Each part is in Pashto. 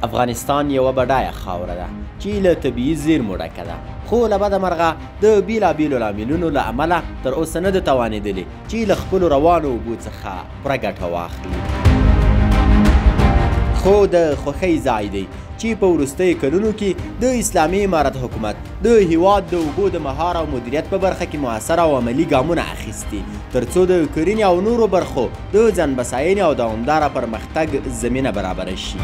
افغانستان یوه بډایه خاوره ده چې له طبیعي زیرمو ډکه ده، خو له بده مرغه د بیلابیلو لاملونو له امله تر اوسه نه ده توانېدلې چې له خپلو روانو اوبو څخه پوره ګټه واخلي. خو د خوښۍ ځای دی چې په وروستیو کلونو کې د اسلامي امارت حکومت د هیواد د اوبو د مهار او مدیریت په برخه کې مؤثر او عملي ګامونه اخیستي تر څو د کرنې او نورو برخو د ځان بساینې او دوامداره پرمختګ زمینه برابره شي.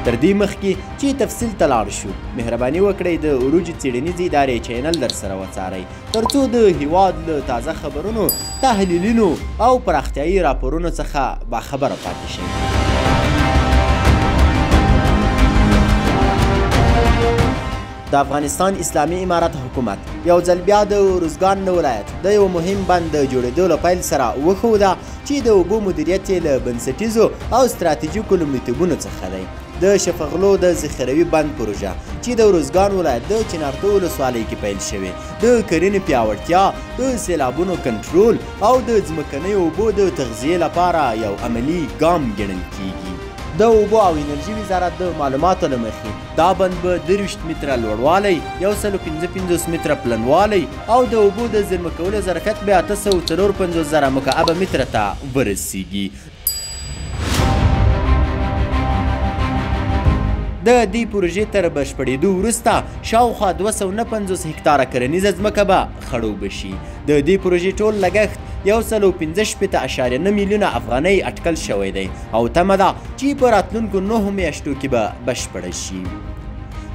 تر دې مخکې چې تفصیل ته لاړ شو، مهرباني وکړئ د عروج څیړنیزې ادارې چینل درسره وڅارئ تر څو د هیواد له تازه خبرونو، تحلیلونو او پراختیایي راپورونو څخه باخبره پاتې شئ. د افغانستان اسلامي امارت حکومت یو ځل بیا د ارزګان ولایت د یو مهم بند د جوړېدو له پیل سره وښوده چې د اوبو مدیریت یې له بنسټیزو او ستراتیژیکو لومړیتوبونو څخه دی. د شفغلو د ذخیروي بند پروژه چې د ارزګان ولایت د چنارتو ولسوالۍ کې پیل شوې، د کرنې پیاوړتیا، د سیلابونو کنټرول او د ځمکنیو اوبو د تغذیې لپاره یو عملي ګام ګڼل کیږي. د اوبو او انرژي وزارت د معلوماتو له مخې دا بند به 23 متره لوړوالی، 155 متره پلنوالی او د اوبو د زیرمه کولو ظرفیت به 854,000 مکعب متره ته ورسیږي. د دې پروژې تر بشپړېدو وروسته شاوخوا 250 هکتاره کرنیزه ځمکه به خړوبه شي. د دې پروژې ټول لګښت 165.9 میلیونه افغانۍ اټکل شوی دی او تمه ده چې په راتلونکو 9 میاشتو کې به بشپړه شي.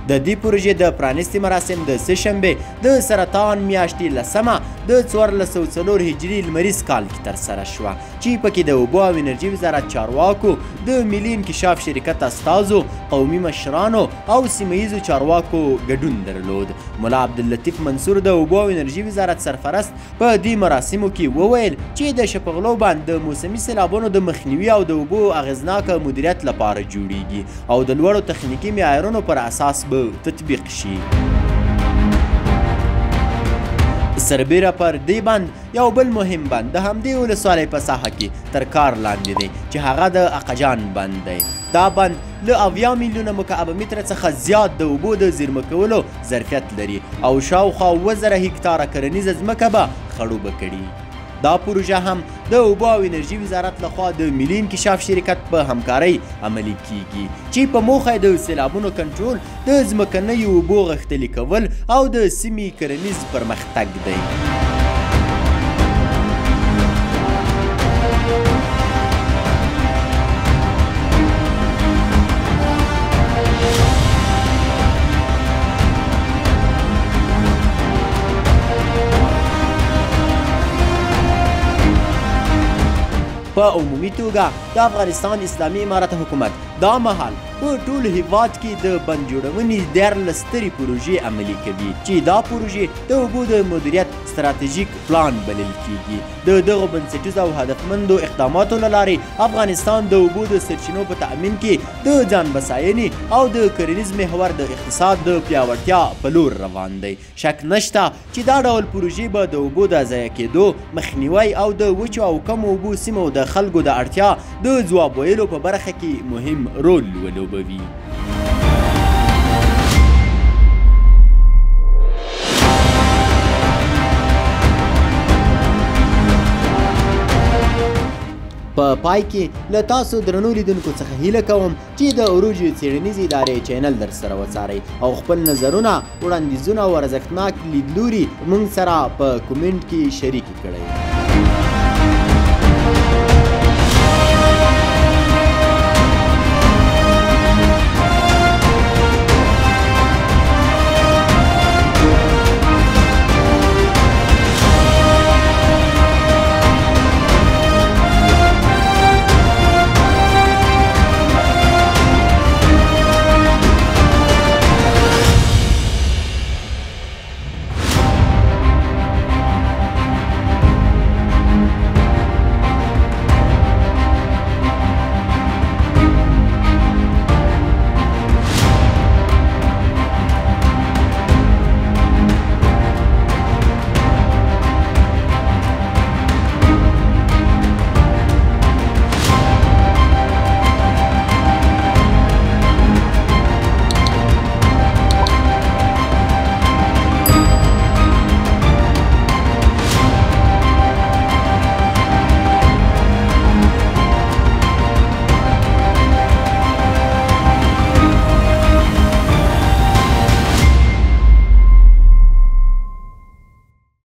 د دې پروژې د پرانیستي مراسم د سهشنبې د سرطان میاشتې 10 د 1404 هجري لمریز کال کې ترسره شوه چې پکې د اوبو او انرژي وزارت چارواکو، د ملي انکشاف شرکت استازو، قومي مشرانو او سیمه ییزو چارواکو ګډون درلود. ملا عبداللطیف منصور د اوبو او انرژي وزارت سرپرست په دې مراسمو کې وویل چې د شفغلو بند د موسمي سیلابونو د مخنیوي او د اوبو اغیزناکه مدیریت لپاره جوړیږي او د لوړو تخنیکي معیارونو پر اساس به تطبیق شي. سربیره پر دې بند یو بل مهم بند د همدې ولسوالۍ په ساحه کې تر کار لاندې دی چې هغه د اقجان بند دی. دا بند له 70 میلیونه مکعب متره څخه زیات د اوبو د زیرمه کولو ظرفیت لري او شاوخوا 2000 هکتاره کرنیزه ځمکه به خړوبه کړي. دا پروژه هم د اوبو او انرژي وزارت لخوا د ملي انکشاف شرکت په همکارۍ عملي کیږي چې په موخه د سیلابونو کنټرول، د ځمکنیو اوبو غښتلي کول او د سیمې کرنیز پرمختګ دی. په عمومي توګه د افغانستان اسلامي امارت حکومت دا مهال په ټول هیواد کې د بند جوړونې 14 سترې پروژې عملي کوي چې دا پروژې د اوبو د مدیریت ستراتیژیک پلان بلل کیږي. د دغو بنسټیزو او هدفمندو اقداماتو له لارې افغانستان د اوبو د سرچینو په تأمین کې د ځان بساینې او د کرنیز محور د اقتصاد د پیاوړتیا په لور روان دی. شک نشته چې دا ډول پروژې به د اوبو د ضایع کېدو مخنیوی او د وچو او کمو اوبو سیمو د خلکو د اړتیا د ځواب ویلو په برخه کې مهم رول ولوبوي. په پای کې له تاسو درنو لیدونکو څخه هیله کوم چې د عروج څیړنیزې ادارې چینل درسره وڅارئ او خپل نظرونه، وړاندیزونه او ارزښتناک لیدلوري موږ سره په کومنټ کې شریک کړئ.